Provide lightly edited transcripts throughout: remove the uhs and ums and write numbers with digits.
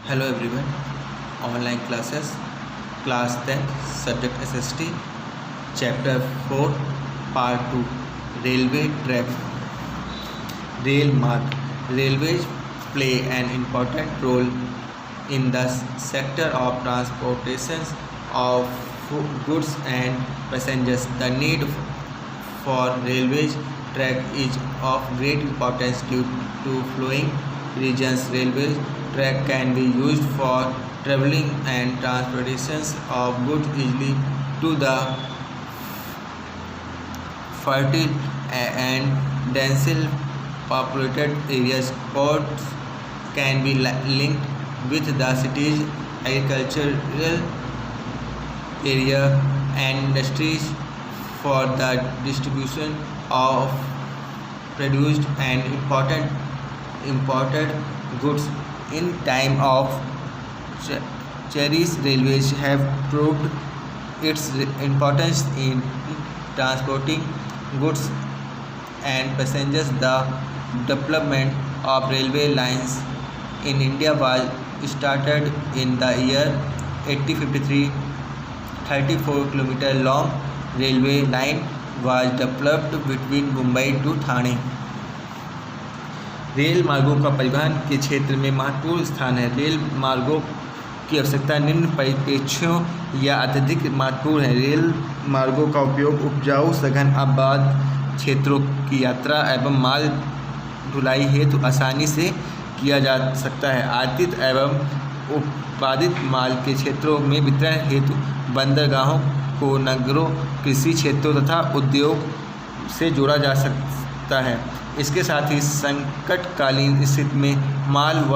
Hello everyone. Online classes, class 10, subject SST, chapter 4, part 2, railway track. Rail mark. Railways play an important role in the sector of transportation of goods and passengers. The need for railways track is of great importance due to flowing regions. Railway track can be used for traveling and transportation of goods easily to the fertile and densely populated areas. Ports can be linked with the city's agricultural area and industries for the distribution of produced and imported goods. In time of Cherries, railways have proved its importance in transporting goods and passengers. The development of railway lines in India was started in the year 1853. 34-kilometer long railway line was developed between Mumbai to Thane. Rail मार्गों का परिवहन के क्षेत्र में महत्वपूर्ण स्थान है। Rail मार्गों की आवश्यकता निम्न परिप्रेक्ष्यों या अत्यधिक महत्वपूर्ण है। रेल मार्गों का उपयोग उपजाऊ सघन आबाद क्षेत्रों की यात्रा एवं माल ढुलाई हेतु आसानी से किया जा सकता है। आयातित एवं उत्पादित माल के क्षेत्रों में वितरण हेतु बंदरगाहों को नगरों, कृषि क्षेत्रों तथा उद्योग से जोड़ा जा सकता है। इसके साथ ही संकटकालीन स्थिति में माल व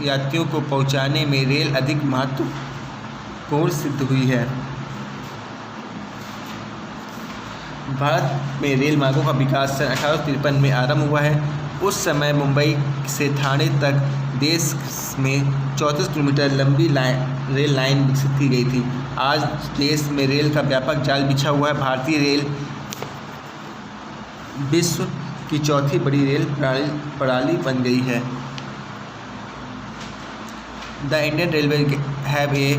यात्रियों को पहुंचाने में रेल अधिक महत्वपूर्ण सिद्ध हुई है। भारत में रेल मार्गों का विकास सन 1853 में आरंभ हुआ है। उस समय मुंबई से ठाणे तक देश में 34 किलोमीटर लंबी रेल लाइन विकसित की गई थी। आज देश में रेल का व्यापक जाल बिछा हुआ है। भारतीय रेल विश्व की चौथी बड़ी रेल प्रणाली बन गई है। The Indian railway have a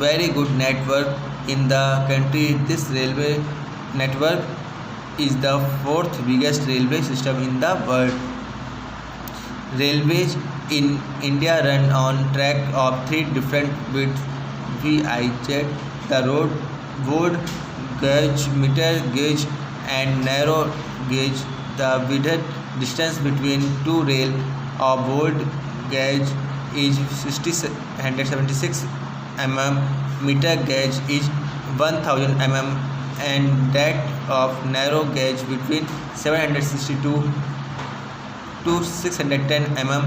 very good network in the country. This railway network is the fourth biggest railway system in the world. Railways in India run on track of 3 different widths VIZ, the broad gauge, middle gauge and narrow gauge. The width distance between two rail of broad gauge is 176 mm, middle gauge is 1000 mm and that of narrow gauge between 762 to 610 mm.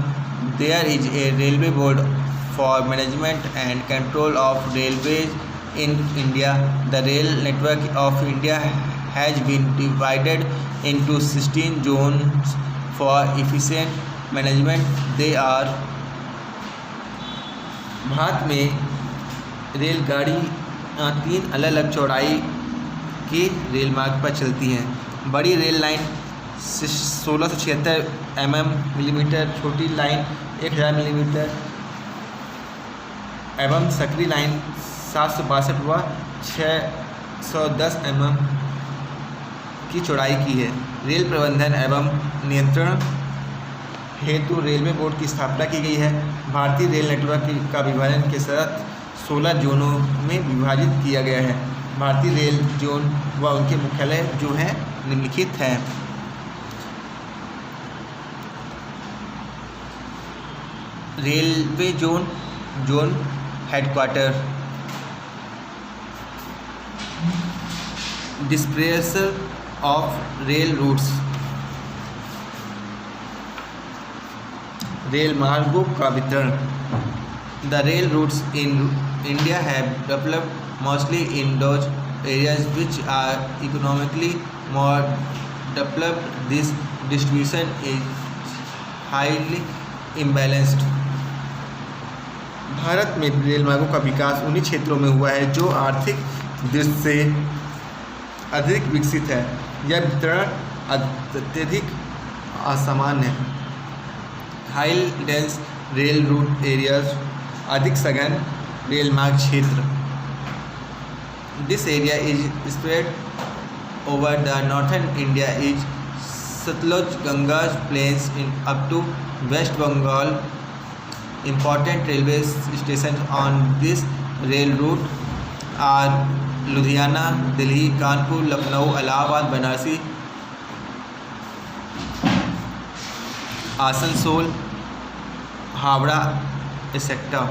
There is a railway board for management and control of railways in India. The rail network of India has been divided into 16 zones for efficient management. They are Bharat में रेलगाड़ी 3 अलग अलग चौड़ाई के rail मार्ग पर चलती हैं। बड़ी रेल लाइन 1676 मिलीमीटर, छोटी लाइन 1000 मिलीमीटर एवं सकरी लाइन 762 व 610 की चौड़ाई की है। रेल प्रबंधन एवं नियंत्रण हेतु रेलवे बोर्ड की स्थापना की गई है। भारतीय रेल नेटवर्क का विभाजन के साथ 16 जोनों में विभाजित किया गया है। भारतीय रेल जोन व उनके मुख्यालय जो हैं निम्नलिखित हैं। Railway zone headquarter, dispenser of rail routes, rail मार्गों का वितरण। The rail routes in India have developed mostly in those areas which are economically more developed. This distribution is highly imbalanced. Bharat में रेल मार्गों का विकास उन्हीं क्षेत्रों में हुआ है जो आर्थिक दृष्टि से अधिक विकसित है। यह वितरण अत्यधिक असमान है। High dense rail route areas, अधिक सघन रेल मार्ग क्षेत्र। This area is spread over the northern India is Satluj Ganga plains in up to West Bengal. Important railway stations on this rail route are Ludhiana, Delhi, Kanpur, Lucknow, Allahabad, Banarasi, Asansol, Howrah, etcetera.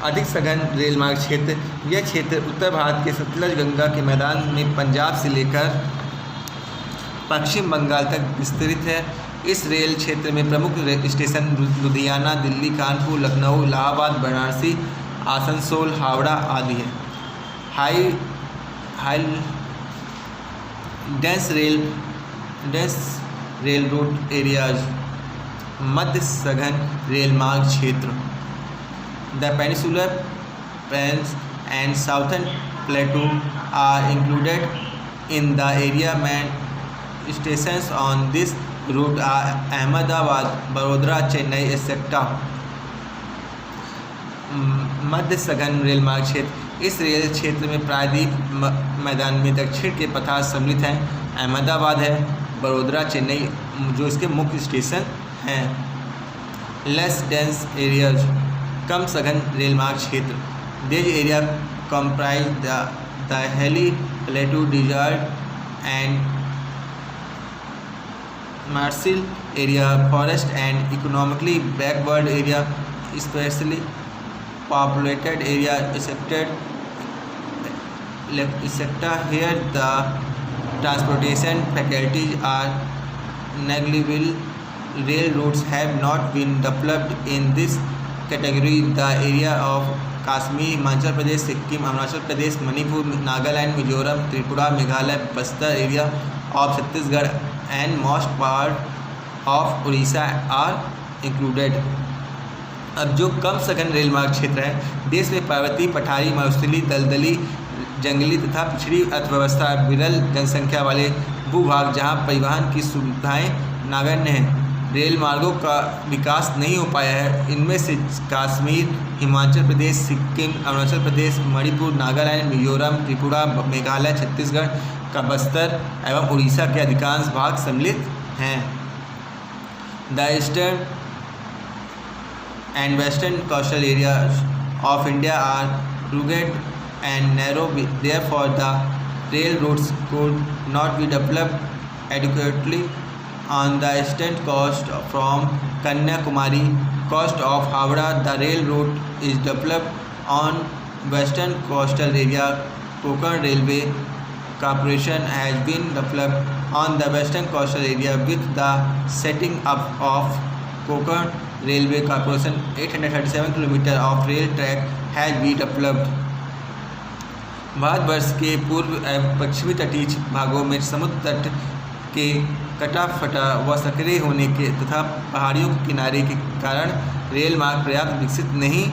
अधिक सघन रेल मार्ग क्षेत्र, यह क्षेत्र उत्तर भारत के सतलज गंगा के मैदान में पंजाब से लेकर पश्चिम बंगाल तक विस्तृत है। इस रेल क्षेत्र में प्रमुख स्टेशन लुधियाना, दिल्ली, कानपुर, लखनऊ, इलाहाबाद, वाराणसी, आसनसोल, हावड़ा आदि है। High dense rail route areas, मध्य सघन रेल मार्ग क्षेत्र। The peninsular plains and southern plateau are included in the area. Main stations on this route are Ahmedabad, Vadodara, Chennai, etcetera. मध्य सघन रेल मार्ग क्षेत्र, इस रेल क्षेत्र में प्रायद्वीप मैदान में दक्षिण के पथार सम्मिलित हैं। अहमदाबाद है, बड़ोदरा, चेन्नई जो इसके मुख्य स्टेशन हैं। लेस डेंस एरियाज, कम सघन रेल मार्ग क्षेत्र। This area comprise the hilly plateau desert and marshy area, forest and economically backward area, specially populated area, etc. Here the transportation facilities are negligible. Rail routes have not been developed in this category. The area of Kashmir, Himachal Pradesh, Sikkim, Arunachal Pradesh, Manipur, Nagaland, Mizoram, Tripura, Meghalaya, Bastar area of Chhattisgarh and most part of Odisha are included. अब जो कम सघन rail मार्ग क्षेत्र है, देश में पर्वतीय, पठारी, मरुस्थलीय, दलदली, जंगली तथा पिछड़ी अर्थव्यवस्था, विरल जनसंख्या वाले भूभाग जहां परिवहन की सुविधाएं नगण्य हैं, रेल मार्गों का विकास नहीं हो पाया है। इनमें से कश्मीर, हिमाचल प्रदेश, सिक्किम, अरुणाचल प्रदेश, मणिपुर, नागालैंड, मिजोरम, त्रिपुरा, मेघालय, छत्तीसगढ़ का बस्तर एवं उड़ीसा के अधिकांश भाग सम्मिलित हैं। The eastern and western coastal areas of India are rugged and narrow, therefore the rail routes could not be developed adequately. On the eastern coast from Kanyakumari coast of Havra, the rail route is developed. On western coastal area, Konkan Railway Corporation has been developed. On the western coastal area, with the setting up of Konkan Railway Corporation, 837 kilometre of rail track has be developed. Bharatvarsh के पूर्व एवं पश्चिमी तटीय भागों में समुद्र तट के कटा फटा व सक्रिय होने के तथा पहाड़ियों के किनारे के कारण रेल मार्ग पर्याप्त विकसित नहीं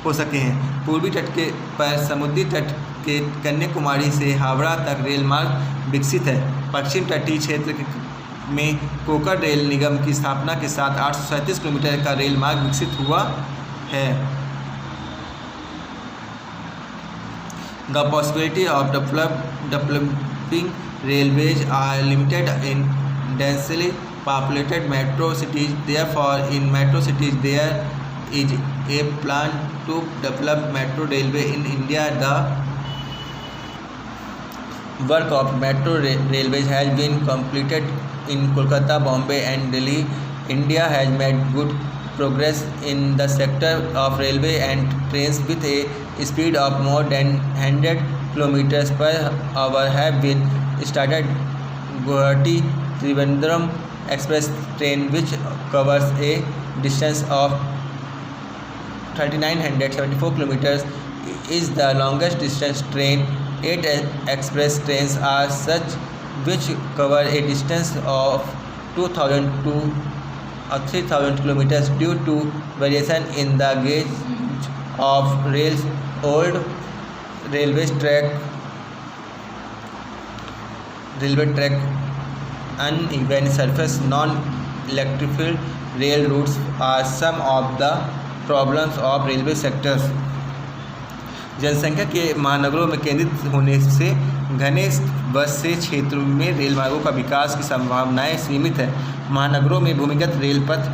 हो सके हैं। पूर्वी तट के पर समुद्री तट के कन्याकुमारी से हावड़ा तक रेल मार्ग विकसित है। पश्चिम तटीय क्षेत्र में कोंकण रेल निगम की स्थापना के साथ 837 किलोमीटर का रेल मार्ग विकसित हुआ है। The possibility of developing railways are limited in densely populated metro cities, therefore in metro cities there is a plan to develop metro railway in India. The work of metro railways has been completed in Kolkata, Bombay and Delhi. India has made good progress in the sector of railway, and trains with a speed of more than 100 kilometers per hour have been started. Guwahati Trivandrum Express train, which covers a distance of 3974 kilometers, is the longest distance train. 8 express trains are such which cover a distance of 2000 to 3000 kilometers due to variation in the gauge of rails. Old railway track, uneven surface, non electrified rail routes are some of the problems of railway sectors. जनसंख्या के महानगरों में केंद्रित होने से घने बसे क्षेत्रों में रेल मार्गों का विकास की संभावनाएं सीमित है। महानगरों में भूमिगत रेल पथ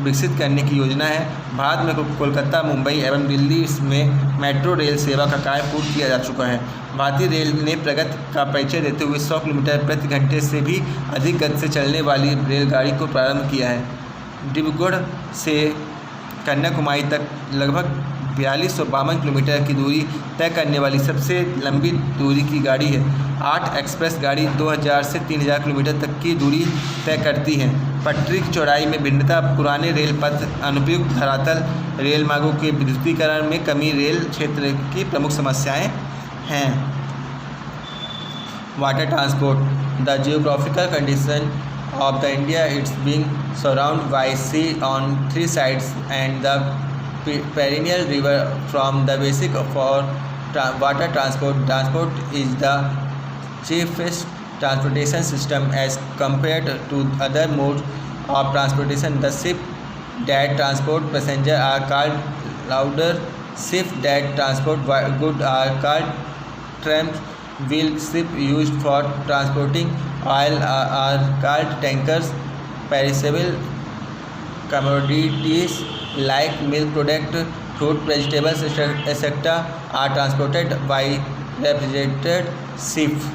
विकसित करने की योजना है। भारत में कोलकाता, मुंबई एवं दिल्ली में मेट्रो रेल सेवा का कार्य पूर्ण किया जा चुका है। भारतीय रेल ने प्रगति का परिचय देते हुए 100 किलोमीटर प्रति घंटे से भी अधिक गति से चलने वाली रेलगाड़ी को प्रारंभ किया है। डिब्रूगढ़ से कन्याकुमारी तक लगभग 4252 किलोमीटर की दूरी तय करने वाली सबसे लंबी दूरी की गाड़ी है। 8 एक्सप्रेस गाड़ी 2000 से 3000 किलोमीटर तक की दूरी तय करती हैं। पटरी की चौड़ाई में भिन्नता, पुराने रेल पथ, अनुपयुक्त धरातल, रेल मार्गों के विद्युतीकरण में कमी रेल क्षेत्र की प्रमुख समस्याएं हैं। Water transport, the geographical condition of the India, it's being surrounded by sea on 3 sides and the perennial river from the basic for water transport. Transport is the cheapest transportation system as compared to other modes of transportation. The ship that transport passengers are called louder, ships that transport goods are called trams, wheel ship used for transporting oil are called tankers. Perishable commodities like milk product, fruit, vegetables, etc. are transported by refrigerated ship.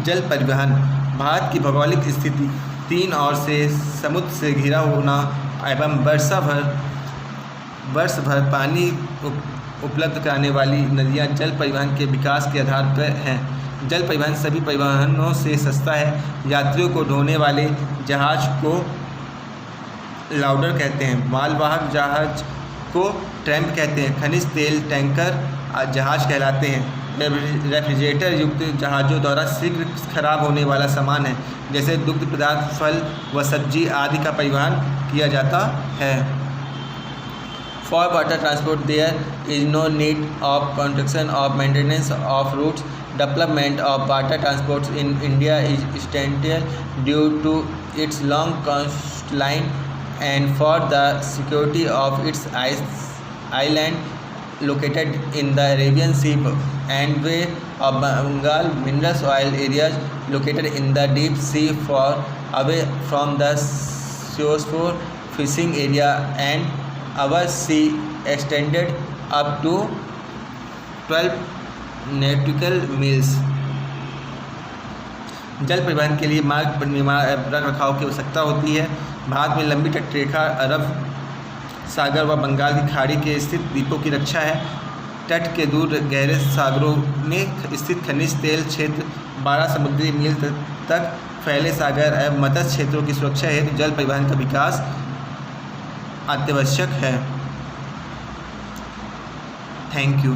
जल परिवहन, भारत की भौगोलिक स्थिति 3 ओर से समुद्र से घिरा होना एवं वर्ष भर पानी उपलब्ध कराने वाली नदियाँ जल परिवहन के विकास के आधार पर हैं। जल परिवहन सभी परिवहनों से सस्ता है। यात्रियों को ढोने वाले जहाज को लाउडर कहते हैं, मालवाहक जहाज को ट्रैम्प कहते हैं, खनिज तेल टैंकर जहाज कहलाते हैं। रेफ्रिजरेटर युक्त जहाज़ों द्वारा शीघ्र खराब होने वाला सामान है, जैसे दुग्ध पदार्थ, फल व सब्जी आदि का परिवहन किया जाता है। For water transport, there is no need of construction of maintenance of routes. Development of water transport in India is essential due to its long coastline and for the security of its island located in the Arabian Sea and Bay of Bengal. Mineral oil areas located in the deep sea far away from the shore, fishing area and our sea extended up to 12 nautical miles. जल परिवहन के लिए मार्ग निर्माण रख रखाव की आवश्यकता होती है। भारत में लंबी तटरेखा अरब सागर व बंगाल की खाड़ी के स्थित द्वीपों की रक्षा है। तट के दूर गहरे सागरों में स्थित खनिज तेल क्षेत्र 12 समुद्री मील तक फैले सागर एवं मत्स्य क्षेत्रों की सुरक्षा हेतु जल परिवहन का विकास अत्यावश्यक है। Thank you.